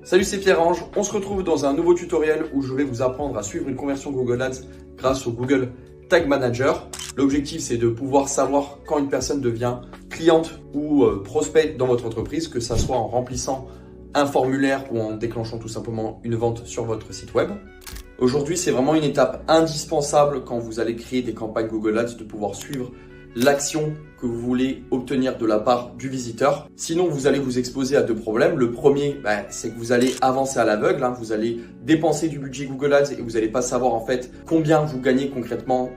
Salut, c'est Pierre-Ange. On se retrouve dans un nouveau tutoriel où je vais vous apprendre à suivre une conversion Google Ads grâce au Google Tag Manager. L'objectif, c'est de pouvoir savoir quand une personne devient cliente ou prospect dans votre entreprise, que ça soit en remplissant un formulaire ou en déclenchant tout simplement une vente sur votre site web. Aujourd'hui, c'est vraiment une étape indispensable quand vous allez créer des campagnes Google Ads de pouvoir suivre l'action que vous voulez obtenir de la part du visiteur. Sinon, vous allez vous exposer à deux problèmes. Le premier, c'est que vous allez avancer à l'aveugle. Vous allez dépenser du budget Google Ads et vous n'allez pas savoir en fait combien vous gagnez concrètement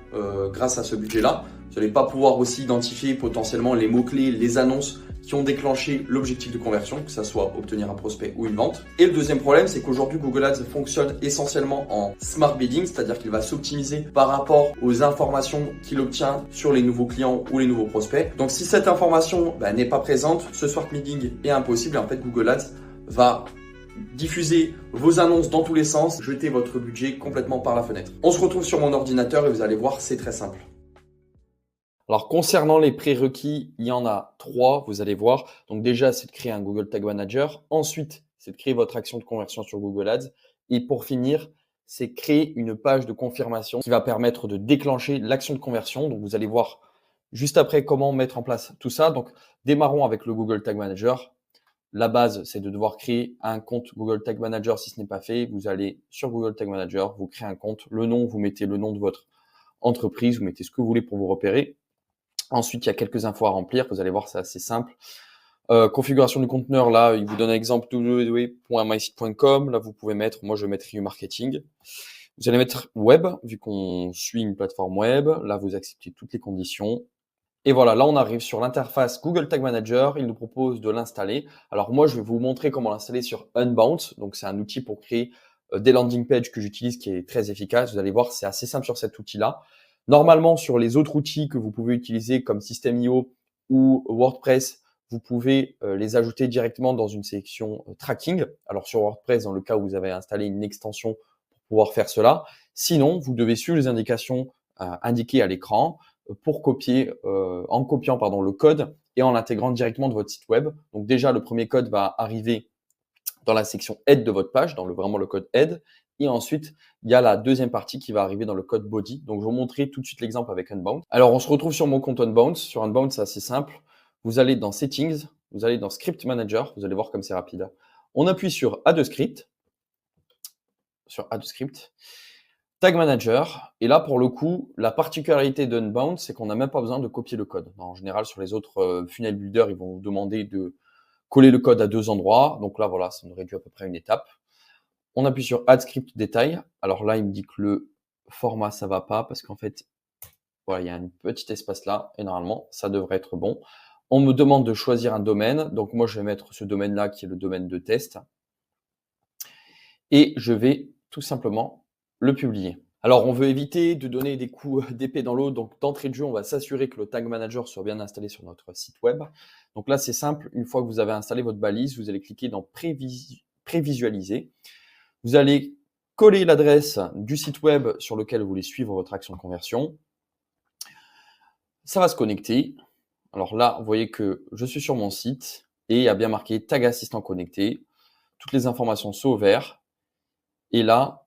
grâce à ce budget-là. Vous n'allez pas pouvoir aussi identifier potentiellement les mots-clés, les annonces qui ont déclenché l'objectif de conversion, que ça soit obtenir un prospect ou une vente. Et le deuxième problème, c'est qu'aujourd'hui, Google Ads fonctionne essentiellement en smart bidding, c'est-à-dire qu'il va s'optimiser par rapport aux informations qu'il obtient sur les nouveaux clients ou les nouveaux prospects. Donc, si cette information n'est pas présente, ce smart bidding est impossible et en fait, Google Ads va diffuser vos annonces dans tous les sens, jeter votre budget complètement par la fenêtre. On se retrouve sur mon ordinateur et vous allez voir, c'est très simple. Alors, concernant les prérequis, il y en a 3, vous allez voir. Donc déjà, c'est de créer un Google Tag Manager. Ensuite, c'est de créer votre action de conversion sur Google Ads. Et pour finir, c'est créer une page de confirmation qui va permettre de déclencher l'action de conversion. Donc, vous allez voir juste après comment mettre en place tout ça. Donc, démarrons avec le Google Tag Manager. La base, c'est de devoir créer un compte Google Tag Manager si ce n'est pas fait. Vous allez sur Google Tag Manager, vous créez un compte. Le nom, vous mettez le nom de votre entreprise, vous mettez ce que vous voulez pour vous repérer. Ensuite, il y a quelques infos à remplir. Vous allez voir, c'est assez simple. Configuration du conteneur, là, il vous donne un exemple www.mysite.com. Là, vous pouvez mettre, moi, je vais mettre Review Marketing. Vous allez mettre Web, vu qu'on suit une plateforme web. Là, vous acceptez toutes les conditions. Et voilà, là, on arrive sur l'interface Google Tag Manager. Il nous propose de l'installer. Alors, moi, je vais vous montrer comment l'installer sur Unbounce. Donc, c'est un outil pour créer des landing pages que j'utilise qui est très efficace. Vous allez voir, c'est assez simple sur cet outil-là. Normalement, sur les autres outils que vous pouvez utiliser comme System.io ou WordPress, vous pouvez les ajouter directement dans une sélection tracking. Alors sur WordPress, dans le cas où vous avez installé une extension pour pouvoir faire cela. Sinon, vous devez suivre les indications indiquées à l'écran pour copier, en copiant le code et en l'intégrant directement de votre site web. Donc déjà, le premier code va arriver dans la section Aide de votre page, dans vraiment le code Aide. Et ensuite, il y a la deuxième partie qui va arriver dans le code body. Donc, je vais vous montrer tout de suite l'exemple avec Unbounce. Alors, on se retrouve sur mon compte Unbounce. Sur Unbounce, c'est assez simple. Vous allez dans Settings, vous allez dans Script Manager. Vous allez voir comme c'est rapide. On appuie sur Add Script. Tag Manager. Et là, pour le coup, la particularité d'Unbounce, c'est qu'on n'a même pas besoin de copier le code. En général, sur les autres funnel builders, ils vont vous demander de coller le code à 2 endroits. Donc là, voilà, ça nous réduit à peu près une étape. On appuie sur Add Script Détail. Alors là, il me dit que le format, ça va pas parce qu'en fait, voilà, il y a un petit espace là et normalement, ça devrait être bon. On me demande de choisir un domaine. Donc moi, je vais mettre ce domaine-là qui est le domaine de test. Et je vais tout simplement le publier. Alors, on veut éviter de donner des coups d'épée dans l'eau. Donc, d'entrée de jeu, on va s'assurer que le Tag Manager soit bien installé sur notre site web. Donc là, c'est simple. Une fois que vous avez installé votre balise, vous allez cliquer dans Prévisualiser. Vous allez coller l'adresse du site web sur lequel vous voulez suivre votre action de conversion. Ça va se connecter. Alors là, vous voyez que je suis sur mon site et il y a bien marqué Tag Assistant connecté. Toutes les informations sont au vert. Et là,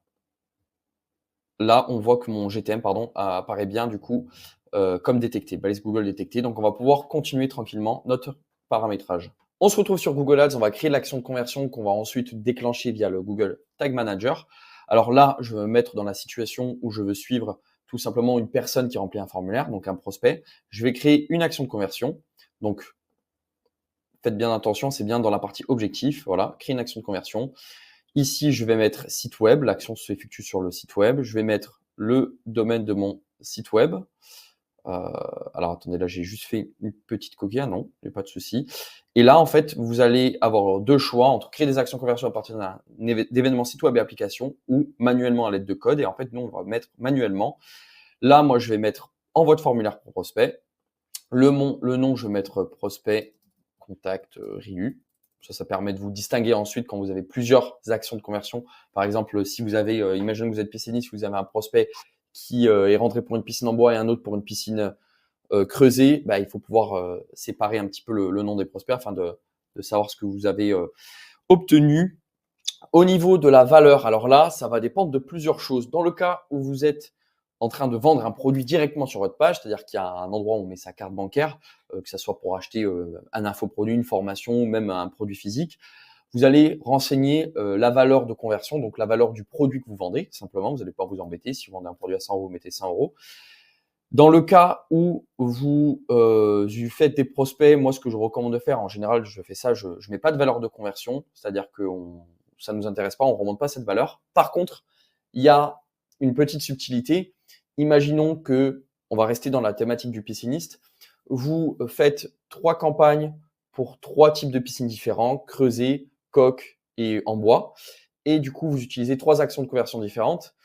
on voit que mon GTM apparaît bien du coup comme détecté, balise Google détecté. Donc, on va pouvoir continuer tranquillement notre paramétrage. On se retrouve sur Google Ads, on va créer l'action de conversion qu'on va ensuite déclencher via le Google Tag Manager. Alors là, je vais me mettre dans la situation où je veux suivre tout simplement une personne qui remplit un formulaire, donc un prospect. Je vais créer une action de conversion. Donc, faites bien attention, c'est bien dans la partie objectif. Voilà, créer une action de conversion. Ici, je vais mettre site web. L'action s'effectue sur le site web. Je vais mettre le domaine de mon site web. Alors, attendez, là, j'ai juste fait une petite coquille. Ah non, il n'y a pas de souci. Et là, en fait, vous allez avoir deux choix entre créer des actions de conversion à partir d'événements site web et application ou manuellement à l'aide de code. Et en fait, nous, on va mettre manuellement. Là, moi, je vais mettre en votre formulaire pour prospect. Le nom, je vais mettre prospect, contact, RIU. Ça permet de vous distinguer ensuite quand vous avez plusieurs actions de conversion. Par exemple, si vous avez, imaginez que vous êtes pisciniste, vous avez un prospect qui est rentré pour une piscine en bois et un autre pour une piscine creusée, il faut pouvoir séparer un petit peu le nom des prospects afin de savoir ce que vous avez obtenu Au niveau de la valeur, alors là, ça va dépendre de plusieurs choses. Dans le cas où vous êtes en train de vendre un produit directement sur votre page, c'est-à-dire qu'il y a un endroit où on met sa carte bancaire, que ce soit pour acheter un infoproduit, une formation ou même un produit physique, vous allez renseigner la valeur de conversion, donc la valeur du produit que vous vendez, simplement. Vous n'allez pas vous embêter. Si vous vendez un produit à 100 euros, vous mettez 100 euros. Dans le cas où vous faites des prospects, moi, ce que je recommande de faire, en général, je fais ça, je ne mets pas de valeur de conversion, c'est-à-dire que ça ne nous intéresse pas, on ne remonte pas cette valeur. Par contre, il y a une petite subtilité. Imaginons que, on va rester dans la thématique du pisciniste, vous faites 3 campagnes pour 3 types de piscines différents, creusées, coque et en bois. Et du coup, vous utilisez 3 actions de conversion différentes.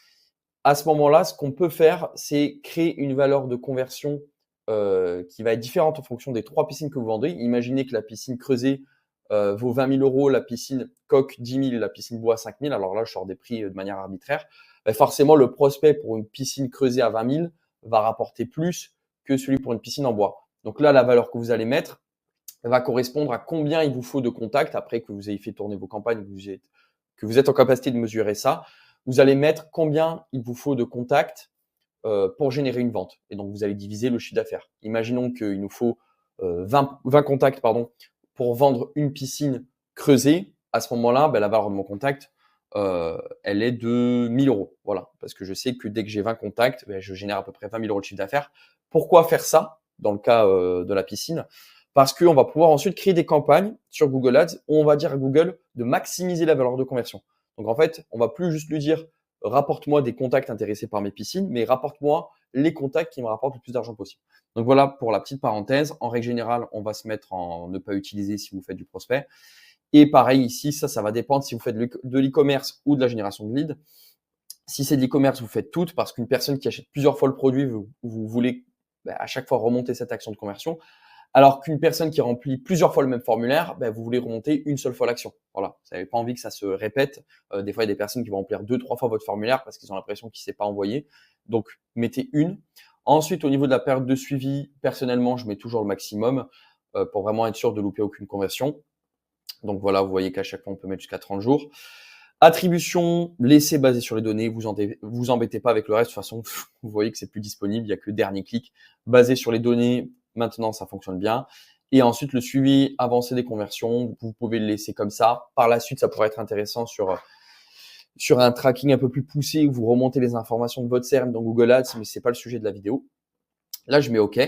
À ce moment-là, ce qu'on peut faire, c'est créer une valeur de conversion qui va être différente en fonction des 3 piscines que vous vendez. Imaginez que la piscine creusée vaut 20 000 euros, la piscine coque 10 000, la piscine bois 5 000. Alors là, je sors des prix de manière arbitraire. Forcément, le prospect pour une piscine creusée à 20 000 va rapporter plus que celui pour une piscine en bois. Donc là, la valeur que vous allez mettre va correspondre à combien il vous faut de contacts après que vous ayez fait tourner vos campagnes, que vous êtes en capacité de mesurer ça. Vous allez mettre combien il vous faut de contacts pour générer une vente. Et donc, vous allez diviser le chiffre d'affaires. Imaginons qu'il nous faut 20 contacts pour vendre une piscine creusée. À ce moment-là, la valeur de mon contact, elle est de 1 000 euros. Voilà, parce que je sais que dès que j'ai 20 contacts, je génère à peu près 20 000 euros de chiffre d'affaires. Pourquoi faire ça dans le cas de la piscine? Parce qu'on va pouvoir ensuite créer des campagnes sur Google Ads où on va dire à Google de maximiser la valeur de conversion. Donc en fait, on va plus juste lui dire rapporte-moi des contacts intéressés par mes piscines, mais rapporte-moi les contacts qui me rapportent le plus d'argent possible. Donc voilà pour la petite parenthèse. En règle générale, on va se mettre en ne pas utiliser si vous faites du prospect. Et pareil ici, ça va dépendre si vous faites de l'e-commerce ou de la génération de leads. Si c'est de l'e-commerce, vous faites toutes parce qu'une personne qui achète plusieurs fois le produit, vous voulez à chaque fois remonter cette action de conversion. Alors qu'une personne qui remplit plusieurs fois le même formulaire, vous voulez remonter une seule fois l'action. Voilà, vous n'avez pas envie que ça se répète. Des fois, il y a des personnes qui vont remplir 2-3 fois votre formulaire parce qu'ils ont l'impression qu'il ne s'est pas envoyé. Donc, mettez une. Ensuite, au niveau de la période de suivi, personnellement, je mets toujours le maximum pour vraiment être sûr de louper aucune conversion. Donc voilà, vous voyez qu'à chaque fois, on peut mettre jusqu'à 30 jours. Attribution, laissez basé sur les données, vous embêtez pas avec le reste. De toute façon, vous voyez que c'est plus disponible, il n'y a que le dernier clic. Basé sur les données, maintenant, ça fonctionne bien. Et ensuite, le suivi avancé des conversions, vous pouvez le laisser comme ça. Par la suite, ça pourrait être intéressant sur un tracking un peu plus poussé où vous remontez les informations de votre CRM dans Google Ads, mais c'est pas le sujet de la vidéo. Là, je mets OK.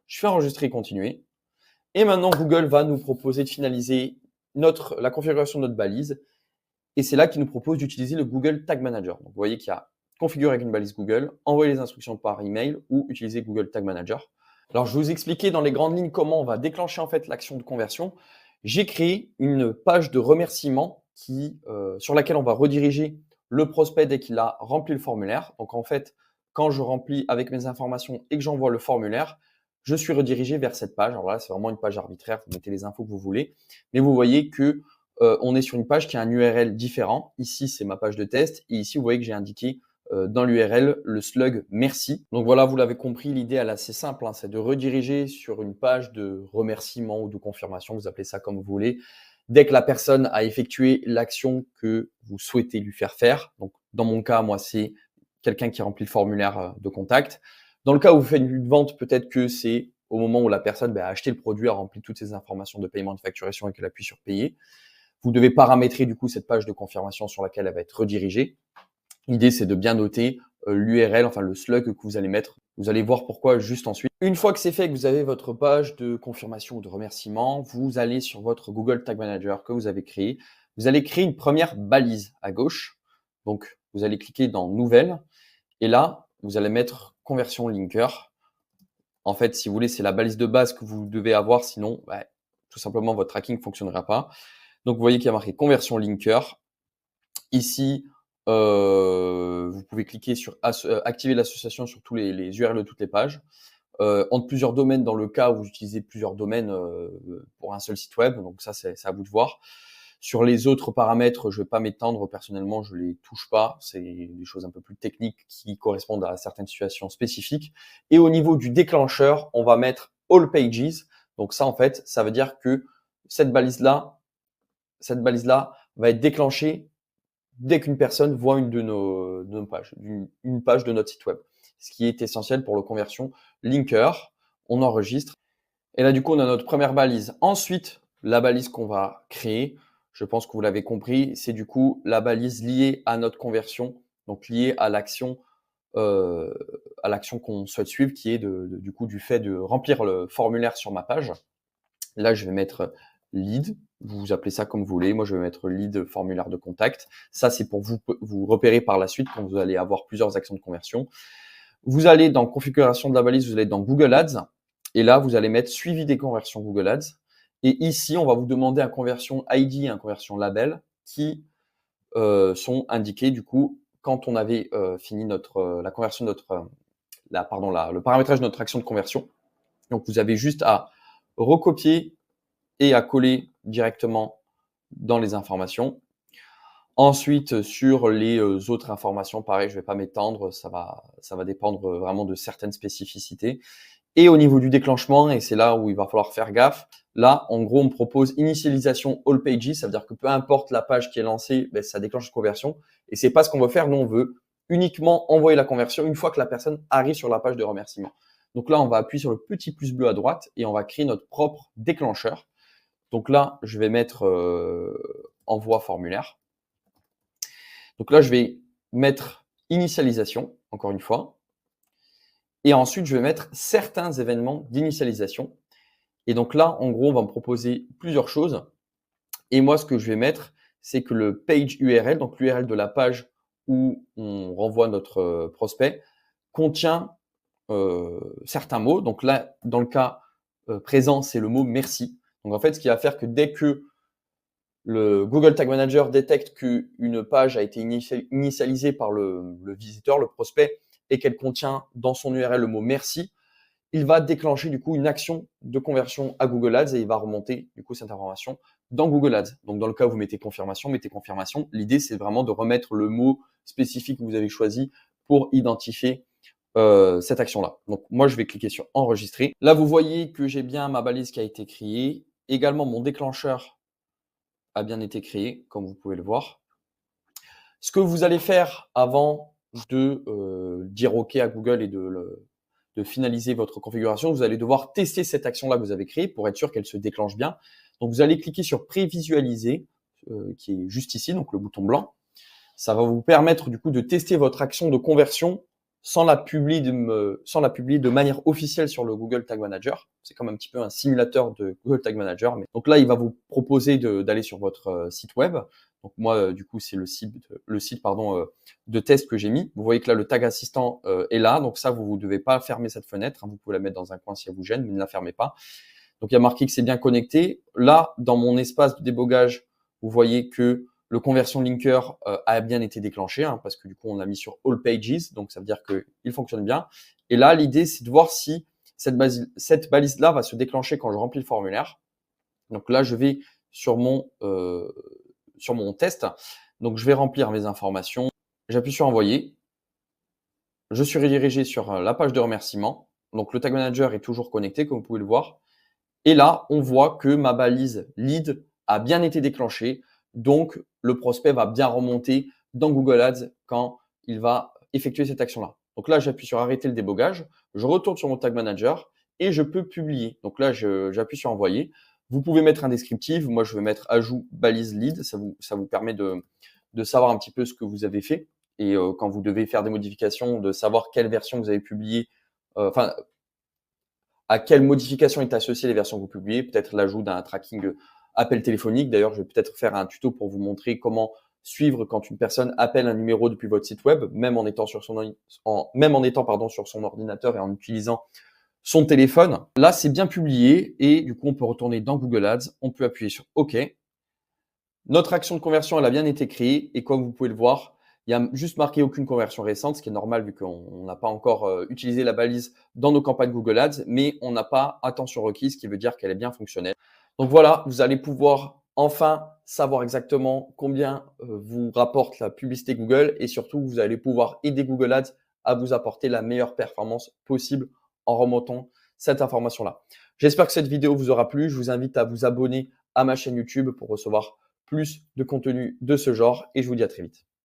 Je fais enregistrer et continuer. Et maintenant, Google va nous proposer de finaliser la configuration de notre balise. Et c'est là qu'il nous propose d'utiliser le Google Tag Manager. Donc, vous voyez qu'il y a configurer avec une balise Google, envoyer les instructions par email ou utiliser Google Tag Manager. Alors, je vais vous expliquer dans les grandes lignes comment on va déclencher en fait l'action de conversion. J'ai créé une page de remerciement sur laquelle on va rediriger le prospect dès qu'il a rempli le formulaire. Donc, en fait, quand je remplis avec mes informations et que j'envoie le formulaire, je suis redirigé vers cette page. Alors là, c'est vraiment une page arbitraire. Vous mettez les infos que vous voulez. Mais vous voyez que on est sur une page qui a un URL différent. Ici, c'est ma page de test. Et ici, vous voyez que j'ai indiqué dans l'URL le slug merci. Donc voilà, vous l'avez compris, l'idée elle est assez simple, c'est de rediriger sur une page de remerciement ou de confirmation, vous appelez ça comme vous voulez, dès que la personne a effectué l'action que vous souhaitez lui faire faire. Donc dans mon cas, moi, c'est quelqu'un qui remplit le formulaire de contact. Dans le cas où vous faites une vente, peut-être que c'est au moment où la personne a acheté le produit, a rempli toutes ses informations de paiement, de facturation et qu'elle appuie sur payer. Vous devez paramétrer du coup cette page de confirmation sur laquelle elle va être redirigée. L'idée, c'est de bien noter l'URL, enfin le slug que vous allez mettre. Vous allez voir pourquoi juste ensuite. Une fois que c'est fait, que vous avez votre page de confirmation ou de remerciement, vous allez sur votre Google Tag Manager que vous avez créé. Vous allez créer une première balise à gauche. Donc, vous allez cliquer dans Nouvelle. Et là, vous allez mettre Conversion Linker. En fait, si vous voulez, c'est la balise de base que vous devez avoir. Sinon, tout simplement, votre tracking ne fonctionnera pas. Donc, vous voyez qu'il y a marqué Conversion Linker. Ici, vous pouvez cliquer sur activer l'association sur tous les URL de toutes les pages. Entre plusieurs domaines, dans le cas où vous utilisez plusieurs domaines pour un seul site web. Donc ça, c'est à vous de voir. Sur les autres paramètres, je ne vais pas m'étendre. Personnellement, je ne les touche pas. C'est des choses un peu plus techniques qui correspondent à certaines situations spécifiques. Et au niveau du déclencheur, on va mettre All Pages. Donc ça, en fait, ça veut dire que cette balise-là va être déclenchée dès qu'une personne voit une de nos pages, une page de notre site web. Ce qui est essentiel pour la conversion linker. On enregistre. Et là, du coup, on a notre première balise. Ensuite, la balise qu'on va créer, je pense que vous l'avez compris, c'est du coup la balise liée à notre conversion, donc liée à l'action qu'on souhaite suivre, qui est du coup du fait de remplir le formulaire sur ma page. Là, je vais mettre lead. Vous appelez ça comme vous voulez. Moi, je vais mettre lead formulaire de contact. Ça, c'est pour vous repérer par la suite quand vous allez avoir plusieurs actions de conversion. Vous allez dans configuration de la balise, vous allez dans Google Ads. Et là, vous allez mettre suivi des conversions Google Ads. Et ici, on va vous demander un conversion ID et un conversion label qui sont indiqués du coup quand on avait fini la conversion de le paramétrage de notre action de conversion. Donc, vous avez juste à recopier et à coller directement dans les informations. Ensuite, sur les autres informations, pareil, je ne vais pas m'étendre, ça va dépendre vraiment de certaines spécificités. Et au niveau du déclenchement, et c'est là où il va falloir faire gaffe, là, en gros, on me propose initialisation all pages, ça veut dire que peu importe la page qui est lancée, ben, ça déclenche une conversion. Et c'est pas ce qu'on veut faire, nous on veut uniquement envoyer la conversion une fois que la personne arrive sur la page de remerciement. Donc là, on va appuyer sur le petit plus bleu à droite et on va créer notre propre déclencheur. Donc là, je vais mettre envoi formulaire. Donc là, je vais mettre initialisation, encore une fois. Et ensuite, je vais mettre certains événements d'initialisation. Et donc là, en gros, on va me proposer plusieurs choses. Et moi, ce que je vais mettre, c'est que le page URL, donc l'URL de la page où on renvoie notre prospect, contient certains mots. Donc là, dans le cas présent, c'est le mot merci. Donc en fait, ce qui va faire que dès que le Google Tag Manager détecte qu'une page a été initialisée par le visiteur, le prospect, et qu'elle contient dans son URL le mot merci, il va déclencher du coup une action de conversion à Google Ads et il va remonter du coup cette information dans Google Ads. Donc dans le cas où vous mettez confirmation, mettez confirmation. L'idée c'est vraiment de remettre le mot spécifique que vous avez choisi pour identifier cette action-là. Donc moi je vais cliquer sur enregistrer. Là vous voyez que j'ai bien ma balise qui a été créée. Également mon déclencheur a bien été créé, comme vous pouvez le voir. Ce que vous allez faire avant de dire OK à Google et de finaliser votre configuration, vous allez devoir tester cette action-là que vous avez créée pour être sûr qu'elle se déclenche bien. Donc, vous allez cliquer sur prévisualiser, qui est juste ici, donc le bouton blanc. Ça va vous permettre du coup de tester votre action de conversion sans la publier de manière officielle sur le Google Tag Manager. C'est comme un petit peu un simulateur de Google Tag Manager. Donc là, il va vous proposer d'aller sur votre site web. Donc moi, du coup, c'est le site de test que j'ai mis. Vous voyez que là, le tag assistant est là. Donc ça, vous ne devez pas fermer cette fenêtre. Vous pouvez la mettre dans un coin si elle vous gêne, mais ne la fermez pas. Donc il y a marqué que c'est bien connecté. Là, dans mon espace de débogage, vous voyez que le conversion linker a bien été déclenché parce que du coup, on l'a mis sur all pages. Donc ça veut dire qu'il fonctionne bien. Et là, l'idée, c'est de voir si cette balise-là va se déclencher quand je remplis le formulaire. Donc là, je vais sur mon test. Donc, je vais remplir mes informations. J'appuie sur envoyer. Je suis redirigé sur la page de remerciement. Donc, le Tag Manager est toujours connecté, comme vous pouvez le voir. Et là, on voit que ma balise lead a bien été déclenchée. Donc, le prospect va bien remonter dans Google Ads quand il va effectuer cette action-là. Donc là, j'appuie sur arrêter le débogage. Je retourne sur mon Tag Manager et je peux publier. Donc là, j'appuie sur envoyer. Vous pouvez mettre un descriptif. Moi, je vais mettre ajout balise lead. Ça vous permet de savoir un petit peu ce que vous avez fait. Et quand vous devez faire des modifications, de savoir quelle version vous avez publiée, à quelle modification est associée les versions que vous publiez, peut-être l'ajout d'un tracking appel téléphonique. D'ailleurs, je vais peut-être faire un tuto pour vous montrer comment suivre quand une personne appelle un numéro depuis votre site web, même en étant sur son ordinateur et en utilisant son téléphone. Là, c'est bien publié et du coup, on peut retourner dans Google Ads, on peut appuyer sur OK. Notre action de conversion, elle a bien été créée et comme vous pouvez le voir, il y a juste marqué aucune conversion récente, ce qui est normal vu qu'on n'a pas encore utilisé la balise dans nos campagnes Google Ads, mais on n'a pas attention requise, ce qui veut dire qu'elle est bien fonctionnelle. Donc voilà, vous allez pouvoir enfin savoir exactement combien vous rapporte la publicité Google et surtout, vous allez pouvoir aider Google Ads à vous apporter la meilleure performance possible en remontant cette information-là. J'espère que cette vidéo vous aura plu. Je vous invite à vous abonner à ma chaîne YouTube pour recevoir plus de contenu de ce genre et je vous dis à très vite.